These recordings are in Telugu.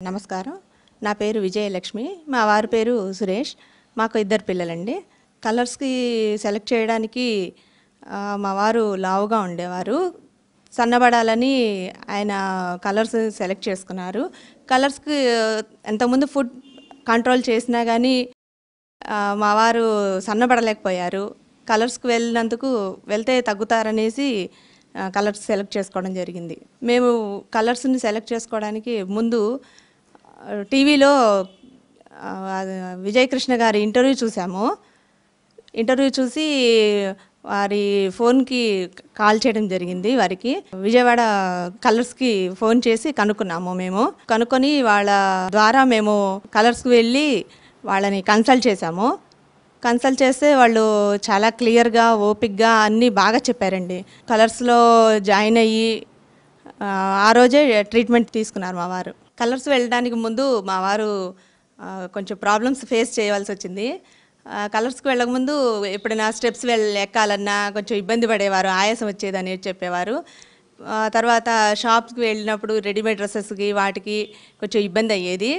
నమస్కారం. నా పేరు విజయలక్ష్మి. మా వారి పేరు సురేష్. మాకు ఇద్దరు పిల్లలండి. కలర్స్‌కి సెలెక్ట్ చేయడానికి మా వారు లావుగా ఉండేవారు. సన్నబడాలని ఆయన కలర్స్ సెలెక్ట్ చేసుకున్నారు. కలర్స్‌కి ఇంతకుముందు ఫుడ్ కంట్రోల్ చేసినా గానీ మా వారు సన్నబడలేకపోయారు. కలర్స్‌కి వెళ్తే తగ్గుతారనేసి కలర్స్ సెలెక్ట్ చేసుకోవడం జరిగింది. మేము కలర్స్‌ని సెలెక్ట్ చేసుకోవడానికి ముందు టీవీలో విజయకృష్ణ గారి ఇంటర్వ్యూ చూసాము. ఇంటర్వ్యూ చూసి వారి ఫోన్‌కి కాల్ చేయడం జరిగింది వారికి. విజయవాడ కలర్స్‌కి ఫోన్ చేసి కనుక్కున్నాము మేము. కనుక్కొని వాళ్ళ ద్వారా మేము కలర్స్‌కి వెళ్ళి వాళ్ళని కన్సల్ట్ చేశాము. కన్సల్ట్ చేస్తే వాళ్ళు చాలా క్లియర్‌గా, ఓపిక్‌గా అన్నీ బాగా చెప్పారండి. కలర్స్‌లో జాయిన్ అయ్యి ఆ రోజే ట్రీట్మెంట్ తీసుకున్నారు మా వారు. కలర్స్ వెళ్ళడానికి ముందు మా వారు కొంచెం ప్రాబ్లమ్స్ ఫేస్ చేయవలసి వచ్చింది. కలర్స్‌కి వెళ్ళకముందు ఎప్పుడైనా స్టెప్స్ ఎక్కాలన్నా కొంచెం ఇబ్బంది పడేవారు, ఆయాసం వచ్చేదని చెప్పేవారు. తర్వాత షాప్స్‌కి వెళ్ళినప్పుడు రెడీమేడ్ డ్రెస్సెస్‌కి వాటికి కొంచెం ఇబ్బంది అయ్యేది.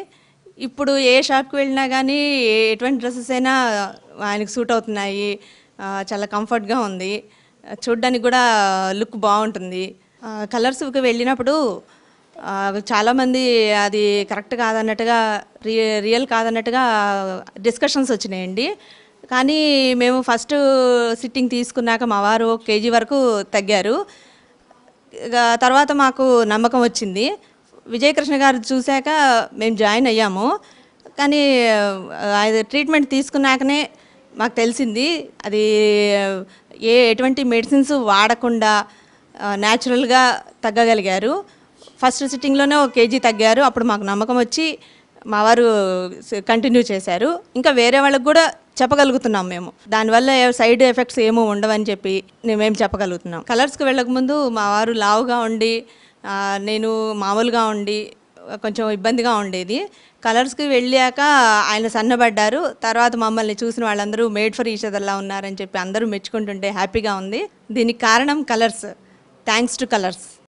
ఇప్పుడు ఏ షాప్కి వెళ్ళినా కానీ ఎటువంటి డ్రెస్సెస్ అయినా ఆయనకు సూట్ అవుతున్నాయి. చాలా కంఫర్ట్గా ఉంది. చూడ్డానికి కూడా లుక్ బాగుంటుంది. కలర్స్కి వెళ్ళినప్పుడు చాలామంది అది కరెక్ట్ కాదన్నట్టుగా, రియల్ కాదన్నట్టుగా డిస్కషన్స్ వచ్చినాయండి. కానీ మేము ఫస్ట్ సిట్టింగ్ తీసుకున్నాక మా వారు 1 కేజీ వరకు తగ్గారు. తర్వాత మాకు నమ్మకం వచ్చింది. విజయకృష్ణ గారు చూశాక మేము జాయిన్ అయ్యాము. కానీ అది ట్రీట్మెంట్ తీసుకున్నాకనే మాకు తెలిసింది అది ఎటువంటి మెడిసిన్స్ వాడకుండా న్యాచురల్గా తగ్గగలిగారు. First సిట్టింగ్లోనే 1 KG తగ్గారు. అప్పుడు మాకు నమ్మకం వచ్చి మా వారు కంటిన్యూ చేశారు. ఇంకా వేరే వాళ్ళకి కూడా చెప్పగలుగుతున్నాం మేము. దానివల్ల సైడ్ ఎఫెక్ట్స్ ఏమీ ఉండవని చెప్పి మేము చెప్పగలుగుతున్నాం. కలర్స్కి వెళ్ళకముందు మా వారు లావుగా ఉండి, నేను మామూలుగా ఉండి కొంచెం ఇబ్బందిగా ఉండేది. కలర్స్కి వెళ్ళాక ఆయన సన్నబడ్డారు. తర్వాత మమ్మల్ని చూసిన వాళ్ళందరూ మేడ్ ఫర్ ఈచ్ అదర్‌లా ఉన్నారని చెప్పి అందరూ మెచ్చుకుంటుంటే హ్యాపీగా ఉంది. దీనికి కారణం కలర్స్. Thanks to colours.